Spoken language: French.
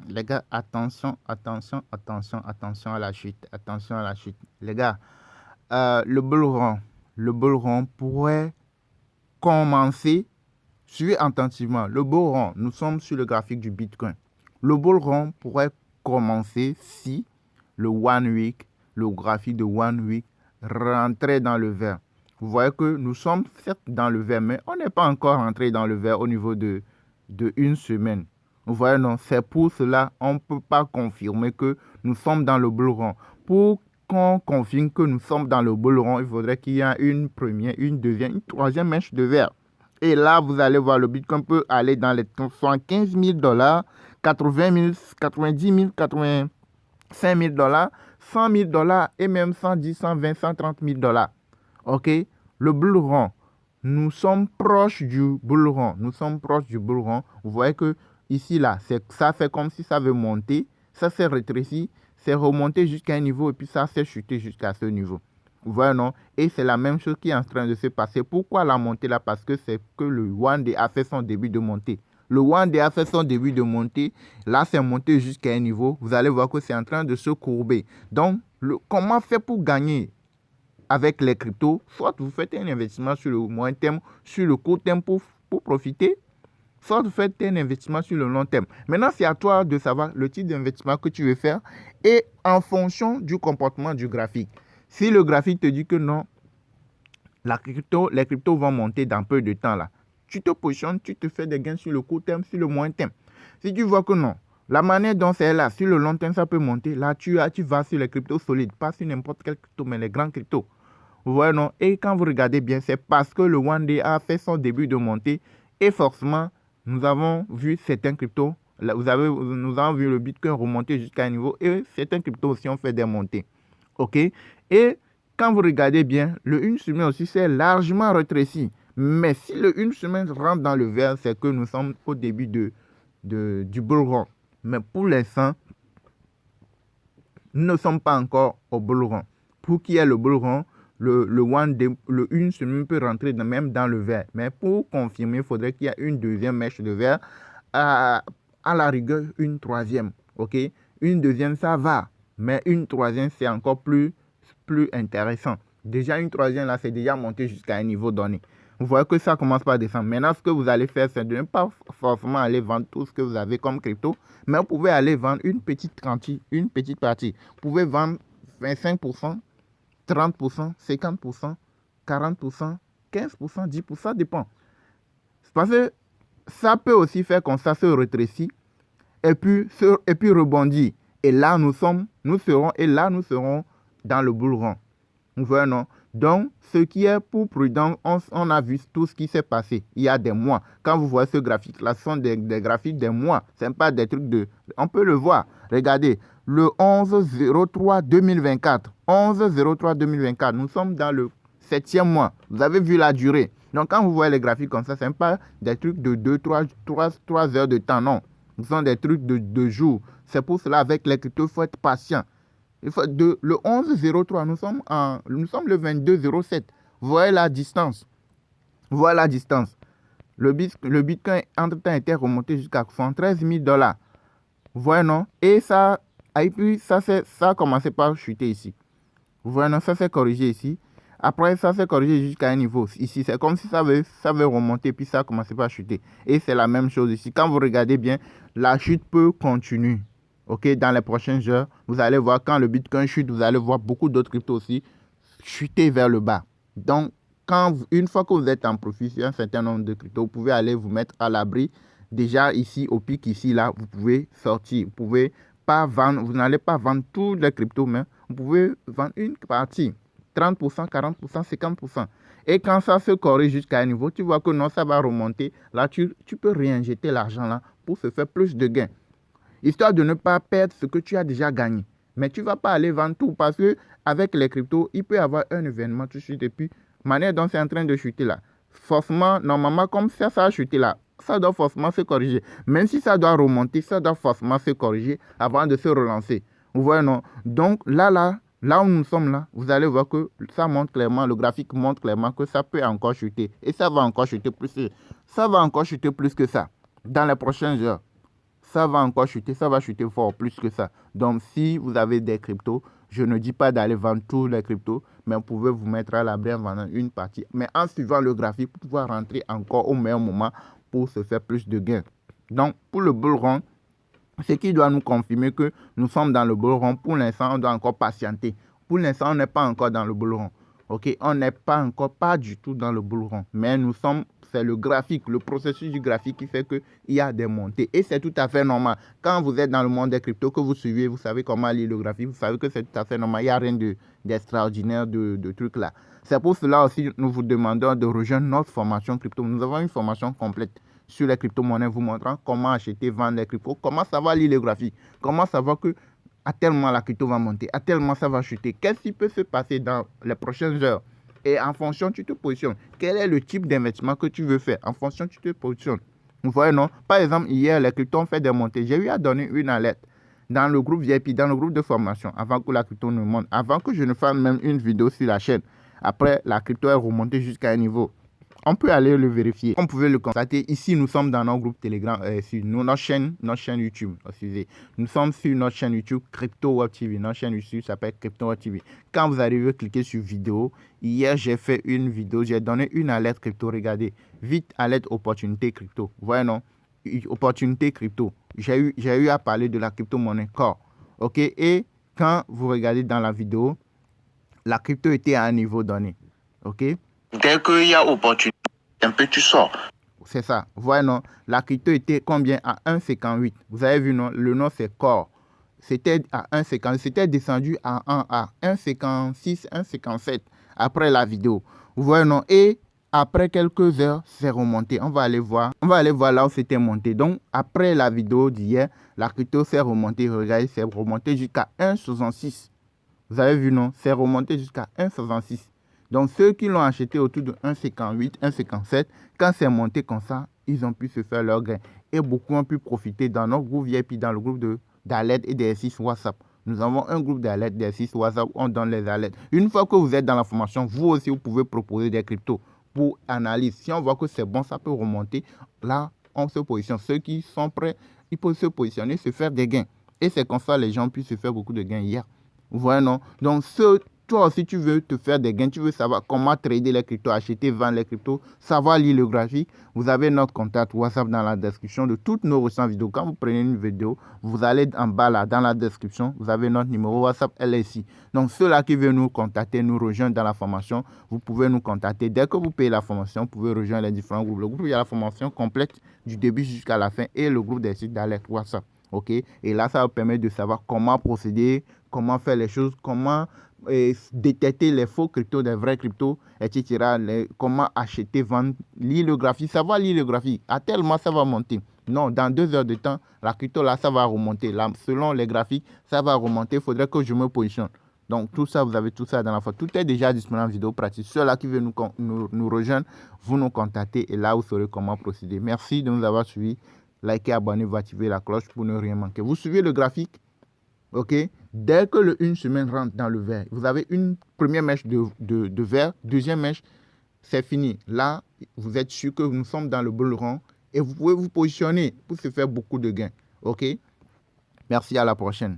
Les gars, attention, attention, attention, attention à la chute. Attention à la chute. Les gars, le bull run pourrait commencer. Suivez attentivement. Le bull run, nous sommes sur le graphique du Bitcoin. Le bull run pourrait commencer si le one week, le graphique de one week rentrait dans le vert. Vous voyez que nous sommes certes dans le vert, mais on n'est pas encore rentré dans le vert au niveau de une semaine. Vous voyez, non, c'est pour cela qu'on ne peut pas confirmer que nous sommes dans le bull run. Pour qu'on confirme que nous sommes dans le bull run, il faudrait qu'il y ait une première, une deuxième, une troisième mèche de vert. Et là, vous allez voir, le Bitcoin peut aller dans les 75 000 $, 80 000, 90 000, 85 000 $, 100 000 $ et même 110, 120, 130 000 $. OK? Le bull run. Nous sommes proches du bull run. Nous sommes proches du bull run. Vous voyez que ici, là, ça fait comme si ça veut monter. Ça s'est rétréci. C'est remonté jusqu'à un niveau et puis ça s'est chuté jusqu'à ce niveau. Vous voyez, non? Et c'est la même chose qui est en train de se passer. Pourquoi la montée là? Parce que c'est que le one day a fait son début de montée. Le one day a fait son début de montée. Là, c'est monté jusqu'à un niveau. Vous allez voir que c'est en train de se courber. Donc, comment faire pour gagner avec les cryptos? Soit vous faites un investissement sur le moyen terme, sur le court terme pour profiter. Soit vous faites un investissement sur le long terme. Maintenant, c'est à toi de savoir le type d'investissement que tu veux faire et en fonction du comportement du graphique. Si le graphique te dit que non, les cryptos vont monter dans peu de temps là, tu te positionnes, tu te fais des gains sur le court terme, sur le moyen terme. Si tu vois que non, la manière dont c'est là, sur le long terme, ça peut monter, là, tu vas sur les cryptos solides, pas sur n'importe quel crypto, mais les grands cryptos. Vous voyez, non? Et quand vous regardez bien, c'est parce que le one day a fait son début de montée et forcément, nous avons vu certains cryptos, nous avons vu le Bitcoin remonter jusqu'à un niveau et certains cryptos aussi ont fait des montées. OK? Et quand vous regardez bien, le une semaine aussi s'est largement rétréci. Mais si le une semaine rentre dans le vert, c'est que nous sommes au début du bull run. Mais pour l'instant, nous ne sommes pas encore au bull run. Pour qu'il y ait le bull run, le une semaine peut rentrer même dans le vert. Mais pour confirmer, il faudrait qu'il y ait une deuxième mèche de vert, à la rigueur une troisième. OK? Une deuxième, ça va. Mais une troisième, c'est encore plus intéressant. Déjà, une troisième, là, c'est déjà monté jusqu'à un niveau donné. Vous voyez que ça commence par descendre. Maintenant, ce que vous allez faire, c'est de ne pas forcément aller vendre tout ce que vous avez comme crypto, mais vous pouvez aller vendre une petite quantité, une petite partie. Vous pouvez vendre 25%, 30%, 50%, 40%, 15%, 10%, ça dépend. Parce que ça peut aussi faire comme ça se rétrécit et puis rebondir. Et là, nous serons dans le bull run. Vous voyez, non? Donc, ce qui est pour prudent, on a vu tout ce qui s'est passé il y a des mois. Quand vous voyez ce graphique-là, ce sont des graphiques des mois. Ce n'est pas des trucs de... On peut le voir. Regardez, le 11-03-2024. 11-03-2024. Nous sommes dans le 7e mois. Vous avez vu la durée. Donc, quand vous voyez les graphiques comme ça, ce n'est pas des trucs de 2-3 heures de temps, non. Ce sont des trucs de 2 jours. C'est pour cela, avec les cryptos, il faut être patient. Le 11-03, nous sommes le 22-07. Vous voyez la distance. Le Bitcoin, entre-temps, était remonté jusqu'à 113 000 $. Vous voyez, non? Et ça a commencé par chuter ici. Vous voyez, non? Ça s'est corrigé ici. Après, ça s'est corrigé jusqu'à un niveau. Ici, c'est comme si ça veut remonter, puis ça a commencé par chuter. Et c'est la même chose ici. Quand vous regardez bien, la chute peut continuer. OK, dans les prochaines heures, vous allez voir quand le Bitcoin chute, vous allez voir beaucoup d'autres cryptos aussi chuter vers le bas. Donc, une fois que vous êtes en profit sur un certain nombre de cryptos, vous pouvez aller vous mettre à l'abri. Déjà ici, au pic ici, là, vous pouvez sortir. Vous pouvez pas vendre, vous n'allez pas vendre tous les cryptos, mais vous pouvez vendre une partie. 30%, 40%, 50%. Et quand ça se corrige jusqu'à un niveau, tu vois que non, ça va remonter. Là, tu peux réinjecter l'argent là pour se faire plus de gains. Histoire de ne pas perdre ce que tu as déjà gagné. Mais tu ne vas pas aller vendre tout parce qu'avec les cryptos, il peut y avoir un événement tout de suite et puis, manière dont c'est en train de chuter là. Forcément, normalement, comme ça a chuté là, ça doit forcément se corriger. Même si ça doit remonter, ça doit forcément se corriger avant de se relancer. Vous voyez, non? Donc là où nous sommes là, vous allez voir que ça montre clairement, le graphique montre clairement que ça peut encore chuter. Et ça va encore chuter plus. Ça va encore chuter plus que ça dans les prochaines heures. ça va encore chuter, ça va chuter fort plus que ça. Donc, si vous avez des cryptos, je ne dis pas d'aller vendre tous les cryptos, mais vous pouvez vous mettre à l'abri en vendant une partie. Mais en suivant le graphique pour pouvoir rentrer encore au meilleur moment pour se faire plus de gains. Donc, pour le bull run, ce qui doit nous confirmer que nous sommes dans le bull run. Pour l'instant, on doit encore patienter. Pour l'instant, on n'est pas encore dans le bull run. Ok, on n'est pas encore, pas du tout dans le bull run. Mais nous sommes, c'est le graphique, le processus du graphique qui fait qu'il y a des montées. Et c'est tout à fait normal. Quand vous êtes dans le monde des cryptos, que vous suivez, vous savez comment lire le graphique, vous savez que c'est tout à fait normal. Il n'y a rien d'extraordinaire de trucs là. C'est pour cela aussi nous vous demandons de rejoindre notre formation crypto. Nous avons une formation complète sur les crypto-monnaies vous montrant comment acheter, vendre les cryptos, comment savoir lire le graphique, comment savoir que à tel moment la crypto va monter, à tel moment ça va chuter, qu'est-ce qui peut se passer dans les prochaines heures. Et en fonction, tu te positionnes. Quel est le type d'investissement que tu veux faire? En fonction, tu te positionnes. Vous voyez, non? Par exemple, hier, les cryptos ont fait des montées. J'ai eu à donner une alerte dans le groupe VIP, dans le groupe de formation, avant que la crypto ne monte, avant que je ne fasse même une vidéo sur la chaîne. Après, la crypto est remontée jusqu'à un niveau. On peut aller le vérifier. On pouvait le constater. Ici, nous sommes dans notre groupe Telegram, sur notre chaîne YouTube. Excusez. Nous sommes sur notre chaîne YouTube Crypto Web TV. Notre chaîne YouTube s'appelle Crypto Web TV. Quand vous arrivez, cliquez sur vidéo. Hier, j'ai fait une vidéo. J'ai donné une alerte crypto. Regardez. Vite, alerte opportunité crypto. Vous voyez, non? Opportunité crypto. J'ai eu à parler de la crypto-monnaie Core. OK? Et quand vous regardez dans la vidéo, la crypto était à un niveau donné. OK? Dès qu'il y a opportunité, un peu tu sors. C'est ça. Voilà, non. La crypto était combien? À 1,58. Vous avez vu, non? Le nom, c'est Core. C'était à 1,50. C'était descendu à 1,56, 1,57 après la vidéo. Vous voyez, non? Et après quelques heures, c'est remonté. On va aller voir. On va aller voir là où c'était monté. Donc, après la vidéo d'hier, la crypto s'est remontée. Regardez, c'est remonté jusqu'à 1,66. Vous avez vu, non? C'est remonté jusqu'à 1,66. Donc, ceux qui l'ont acheté autour de 1,58, 1,57, quand c'est monté comme ça, ils ont pu se faire leur gain. Et beaucoup ont pu profiter dans notre groupe VIP, dans le groupe d'alerte et des 6 WhatsApp. Nous avons un groupe d'alerte des 6 WhatsApp où on donne les alertes. Une fois que vous êtes dans la formation, vous aussi, vous pouvez proposer des cryptos pour analyse. Si on voit que c'est bon, ça peut remonter. Là, on se positionne. Ceux qui sont prêts, ils peuvent se positionner, se faire des gains. Et c'est comme ça les gens puissent se faire beaucoup de gains hier. Vous voyez, non? Donc, toi aussi, tu veux te faire des gains, tu veux savoir comment trader les cryptos, acheter, vendre les cryptos, savoir lire le graphique. Vous avez notre contact WhatsApp dans la description de toutes nos récentes vidéos. Quand vous prenez une vidéo, vous allez en bas là, dans la description, vous avez notre numéro WhatsApp, elle est ici. Donc, ceux-là qui veulent nous contacter, nous rejoindre dans la formation, vous pouvez nous contacter. Dès que vous payez la formation, vous pouvez rejoindre les différents groupes. Le groupe, il y a la formation complète du début jusqu'à la fin et le groupe des sites d'alerte WhatsApp. OK? Et là, ça vous permet de savoir comment procéder, comment faire les choses, comment détecter les faux cryptos, des vrais cryptos, etc. Comment acheter, vendre, lire le graphique, savoir lire le graphique. À tel moment, ça va monter. Non, dans 2 heures de temps, la crypto, là, ça va remonter. Là, selon les graphiques, ça va remonter. Il faudrait que je me positionne. Donc, tout ça, vous avez tout ça dans la photo. Tout est déjà disponible en vidéo pratique. Ceux-là qui veulent nous rejoindre, vous nous contactez et là, vous saurez comment procéder. Merci de nous avoir suivis. Likez, abonnez-vous, activez la cloche pour ne rien manquer. Vous suivez le graphique? OK? Dès que une semaine rentre dans le vert, vous avez une première mèche de vert, deuxième mèche, c'est fini. Là, vous êtes sûr que nous sommes dans le bull run et vous pouvez vous positionner pour se faire beaucoup de gains. OK? Merci, à la prochaine.